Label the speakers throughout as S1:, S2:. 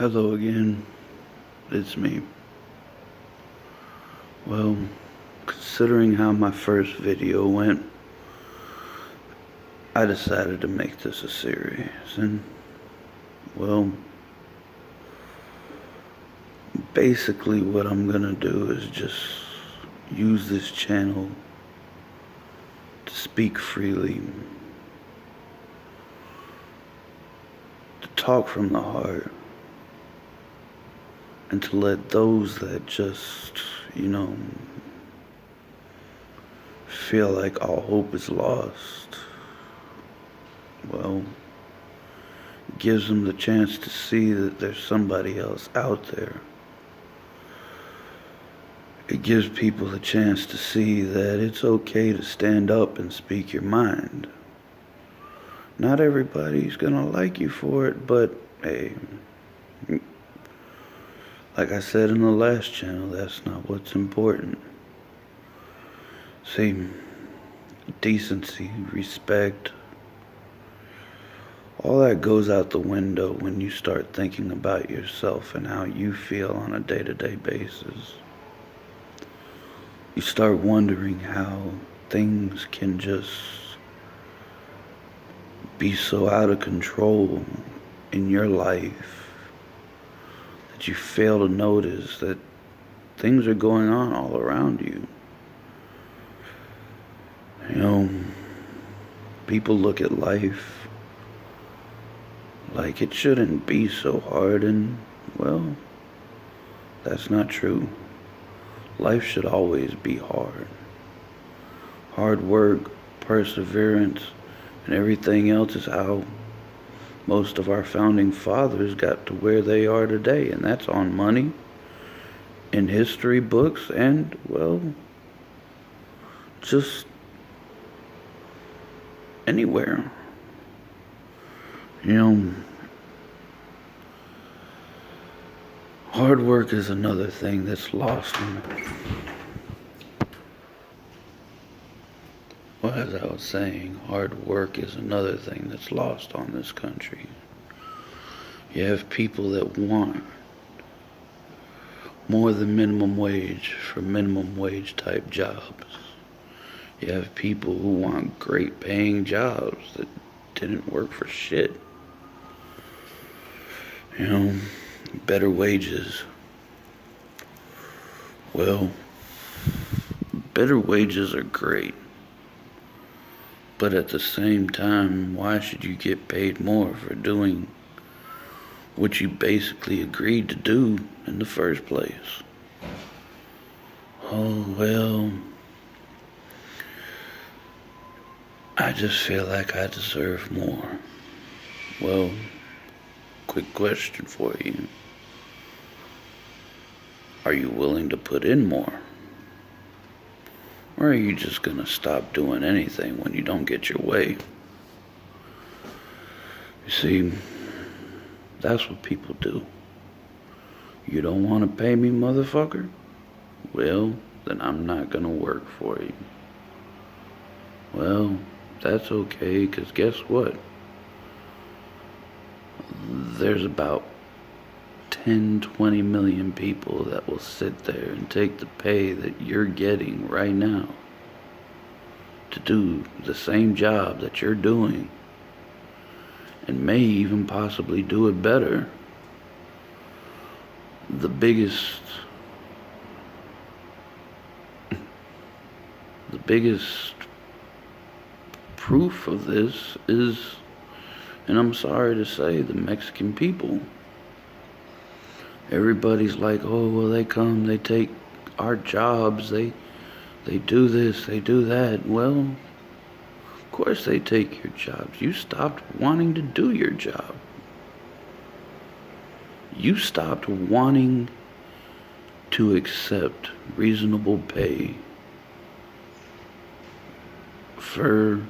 S1: Hello again, it's me. Well, considering how my first video went, I decided to make this a series, and well, basically what I'm gonna do is just use this channel to speak freely, to talk from the heart, and to let those that just, feel like all hope is lost, well, gives them the chance to see that there's somebody else out there. It gives people the chance to see that it's okay to stand up and speak your mind. Not everybody's gonna like you for it, but hey, like I said in the last channel, that's not what's important. See, decency, respect, all that goes out the window when you start thinking about yourself and how you feel on a day-to-day basis. You start wondering how things can just be so out of control in your life that you fail to notice that things are going on all around you. People look at life like it shouldn't be so hard, and well, that's not true. Life should always be hard. Hard work, perseverance, and everything else is how most of our founding fathers got to where they are today, and that's on money, in history books, and, well, just anywhere. Hard work is another thing that's lost well, as I was saying, hard work is another thing that's lost on this country. You have people that want more than minimum wage for minimum wage type jobs. You have people who want great paying jobs that didn't work for shit. Better wages. Well, better wages are great. But at the same time, why should you get paid more for doing what you basically agreed to do in the first place? Oh, well, I just feel like I deserve more. Well, quick question for you. Are you willing to put in more? Or are you just gonna stop doing anything when you don't get your way? You see, that's what people do. You don't want to pay me, motherfucker? Well, then I'm not gonna work for you. Well, that's okay, 'cause guess what? There's about 10-20 million people that will sit there and take the pay that you're getting right now to do the same job that you're doing, and may even possibly do it better. The biggest proof of this is, and I'm sorry to say, the Mexican people. Everybody's like, oh, well, they come, they take our jobs, they do this, they do that. Well, of course they take your jobs. You stopped wanting to do your job. You stopped wanting to accept reasonable pay for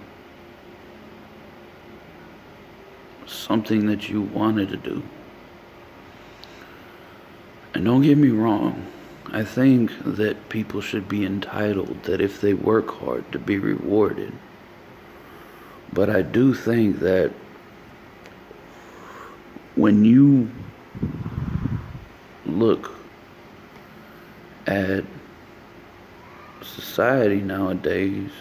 S1: something that you wanted to do. And don't get me wrong, I think that people should be entitled that if they work hard to be rewarded. But I do think that when you look at society nowadays,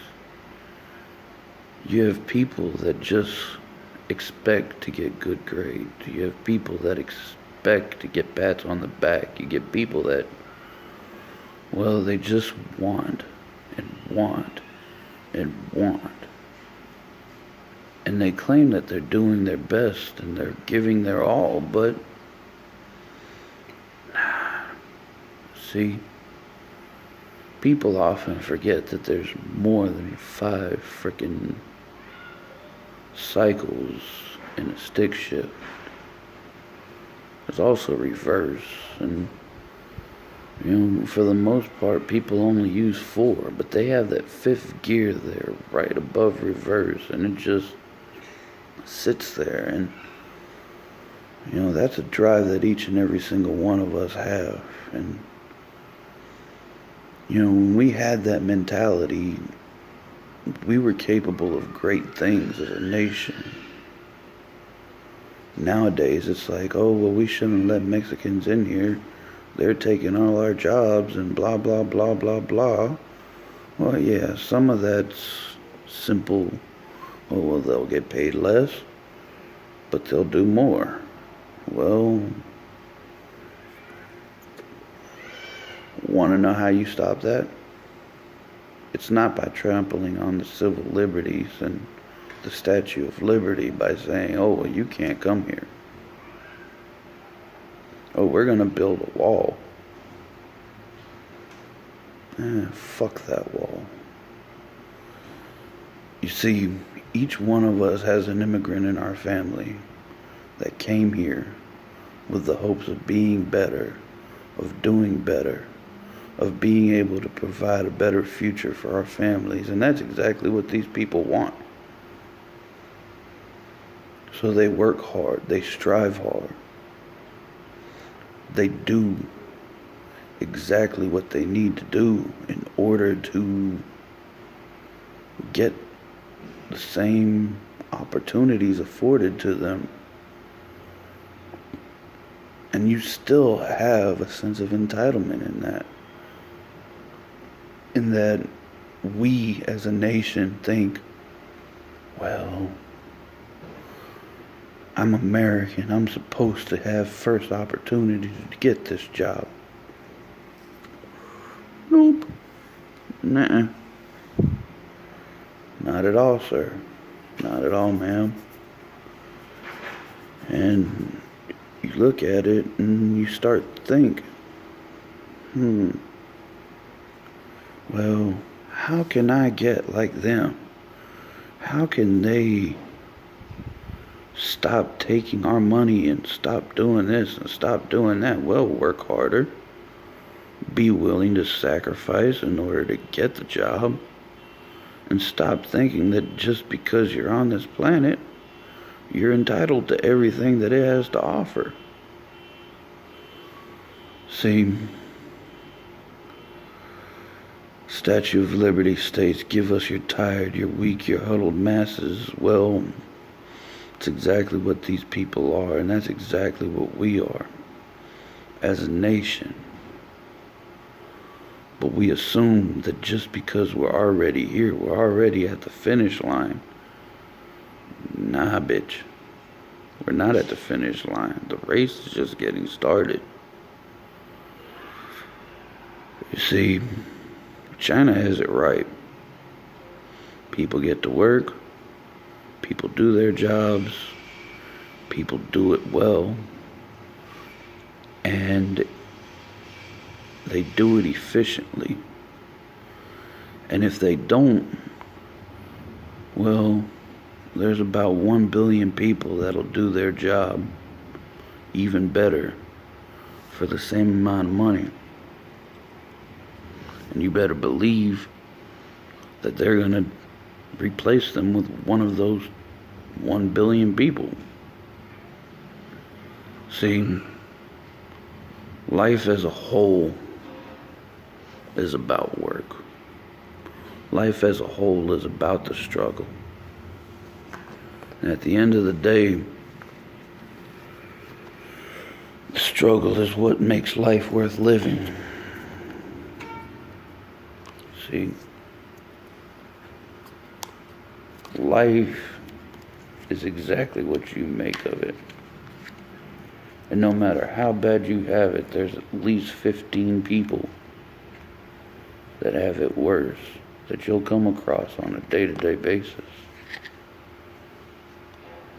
S1: you have people that just expect to get good grades. You have people that expect to get pats on the back. You get people that, well, they just want and want and want. And they claim that they're doing their best and they're giving their all, but see, people often forget that there's more than 5 frickin' cycles in a stick shift. There's also reverse, and for the most part, people only use 4, but they have that 5th gear there right above reverse, and it just sits there. And that's a drive that each and every single one of us have. And when we had that mentality, we were capable of great things as a nation. Nowadays, it's like, oh, well, we shouldn't let Mexicans in here. They're taking all our jobs and blah, blah, blah, blah, blah. Well, yeah, some of that's simple. Oh, well, they'll get paid less, but they'll do more. Well, want to know how you stop that? It's not by trampling on the civil liberties and the Statue of Liberty by saying, oh, well, you can't come here. Oh, we're going to build a wall. Fuck that wall. You see, each one of us has an immigrant in our family that came here with the hopes of being better, of doing better, of being able to provide a better future for our families. And that's exactly what these people want. So they work hard, they strive hard. They do exactly what they need to do in order to get the same opportunities afforded to them. And you still have a sense of entitlement in that. In that we as a nation think, well, I'm American, I'm supposed to have first opportunity to get this job. Nope. Nuh-uh. Not at all, sir. Not at all, ma'am. And you look at it and you start to think, well, how can I get like them? How can they stop taking our money and stop doing this and stop doing that? Well, work harder. Be willing to sacrifice in order to get the job. And stop thinking that just because you're on this planet, you're entitled to everything that it has to offer. See, Statue of Liberty states, give us your tired, your weak, your huddled masses. Well, it's exactly what these people are, and that's exactly what we are as a nation. But we assume that just because we're already here, we're already at the finish line. Nah, bitch. We're not at the finish line. The race is just getting started. You see, China has it right. People get to work. People do their jobs. People do it well. And they do it efficiently. And if they don't, well, there's about 1 billion people that'll do their job even better for the same amount of money. And you better believe that they're going to replace them with one of those 1 billion people. See, life as a whole is about work. Life as a whole is about the struggle. And at the end of the day, the Struggle is what makes life worth living. See, life is exactly what you make of it. And no matter how bad you have it, there's at least 15 people that have it worse that you'll come across on a day-to-day basis.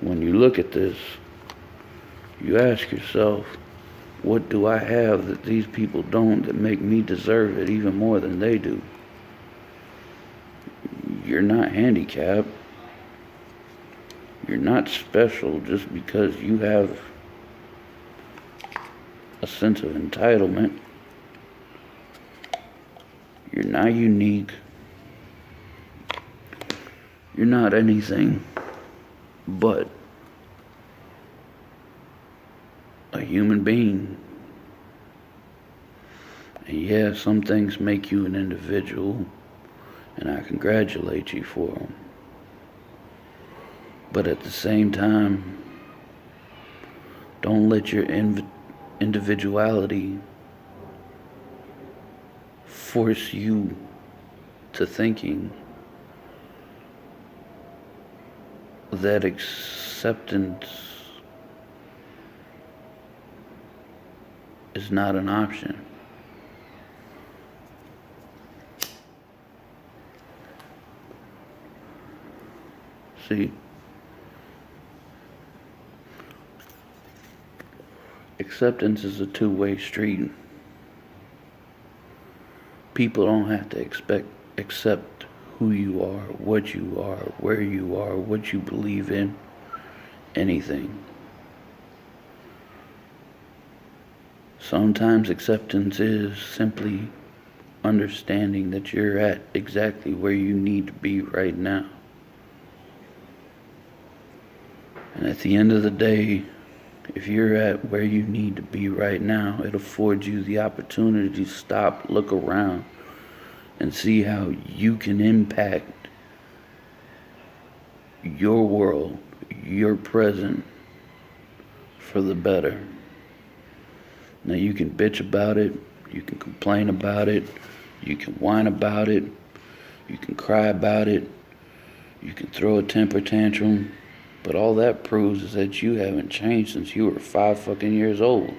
S1: When you look at this, you ask yourself, what do I have that these people don't that make me deserve it even more than they do? You're not handicapped. You're not special just because you have a sense of entitlement. You're not unique. You're not anything but a human being. And yeah, some things make you an individual, and I congratulate you for them. But at the same time, don't let your individuality force you to thinking that acceptance is not an option. See, acceptance is a two-way street. People don't have to accept who you are, what you are, where you are, what you believe in, anything. Sometimes acceptance is simply understanding that you're at exactly where you need to be right now. And at the end of the day, if you're at where you need to be right now, it affords you the opportunity to stop, look around, and see how you can impact your world, your present, for the better. Now you can bitch about it, you can complain about it, you can whine about it, you can cry about it, you can throw a temper tantrum, but all that proves is that you haven't changed since you were 5 fucking years old.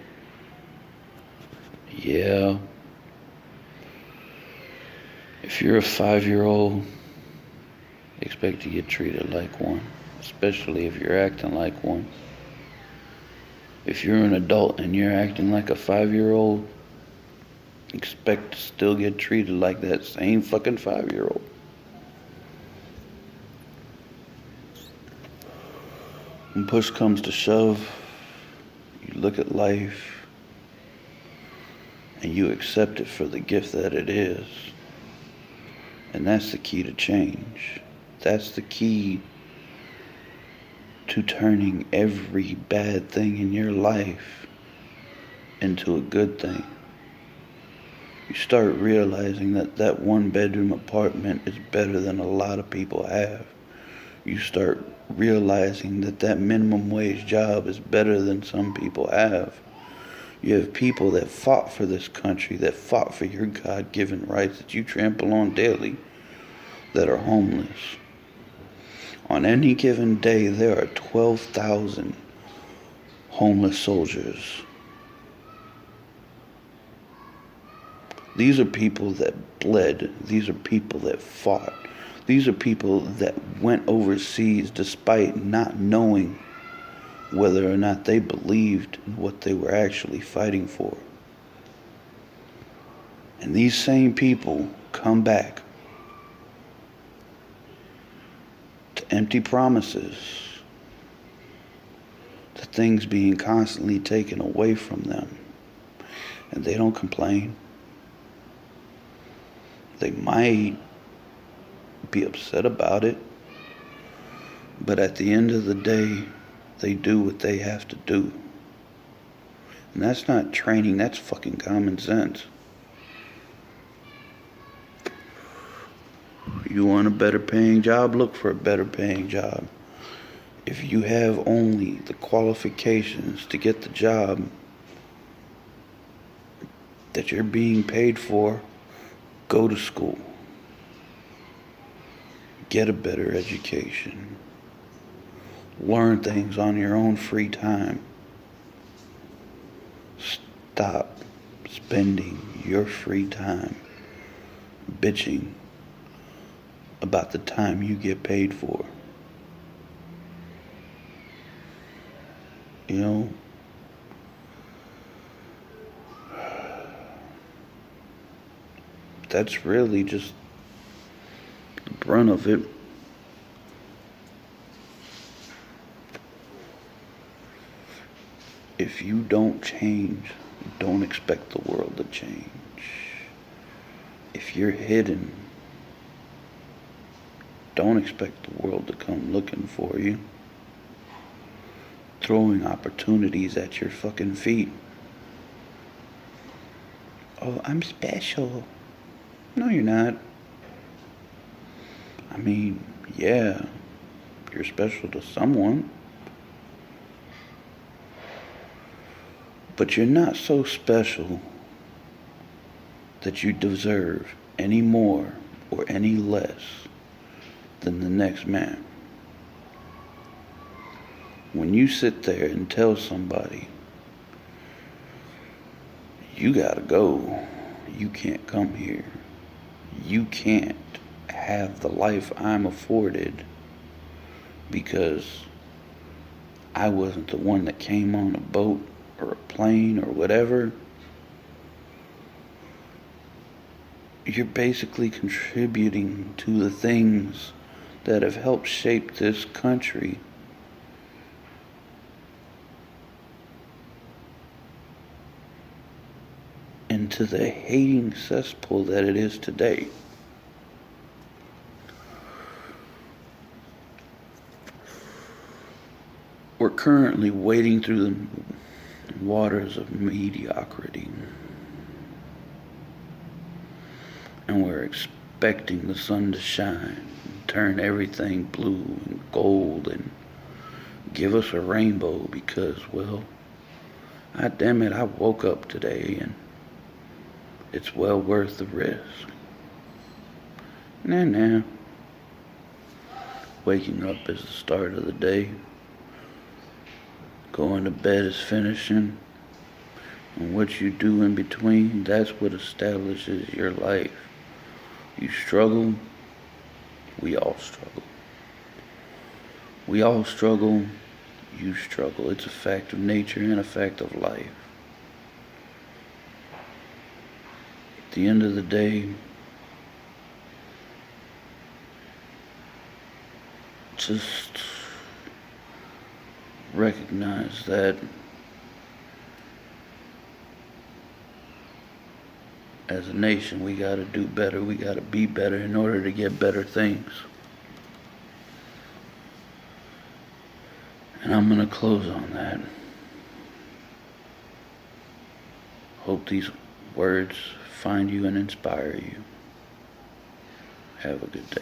S1: Yeah. If you're a 5-year-old, expect to get treated like one, especially if you're acting like one. If you're an adult and you're acting like a 5-year-old, expect to still get treated like that same fucking 5-year-old. When push comes to shove, you look at life and you accept it for the gift that it is. And that's the key to change. That's the key to turning every bad thing in your life into a good thing. You start realizing that that 1-bedroom apartment is better than a lot of people have. You start realizing that that minimum wage job is better than some people have. You have people that fought for this country, that fought for your God-given rights that you trample on daily, that are homeless. On any given day, there are 12,000 homeless soldiers. These are people that bled. These are people that fought. These are people that went overseas despite not knowing whether or not they believed in what they were actually fighting for. And these same people come back to empty promises, to things being constantly taken away from them. And they don't complain. They might be upset about it, but at the end of the day, they do what they have to do. And that's not training, that's fucking common sense. You want a better paying job? Look for a better paying job. If you have only the qualifications to get the job, that you're being paid for, go to school. Get a better education. Learn things on your own free time. Stop spending your free time bitching about the time you get paid for. You know, that's really just the brunt of it. If you don't change, don't expect the world to change. If you're hidden, don't expect the world to come looking for you, throwing opportunities at your fucking feet. Oh, I'm special. No, you're not. I mean, yeah, you're special to someone. But you're not so special that you deserve any more or any less than the next man. When you sit there and tell somebody, you gotta go, you can't come here, you can't have the life I'm afforded because I wasn't the one that came on a boat or a plane or whatever, you're basically contributing to the things that have helped shape this country into the hating cesspool that it is today. We're currently wading through the waters of mediocrity, and we're expecting the sun to shine, turn everything blue and gold, and give us a rainbow because, well, damn it, I woke up today and it's well worth the risk. Nah. Waking up is the start of the day. Going to bed is finishing. And what you do in between, that's what establishes your life. You struggle, we all struggle. We all struggle, you struggle. It's a fact of nature and a fact of life. At the end of the day, just recognize that as a nation, we gotta do better, we gotta be better in order to get better things. And I'm gonna close on that. Hope these words find you and inspire you. Have a good day.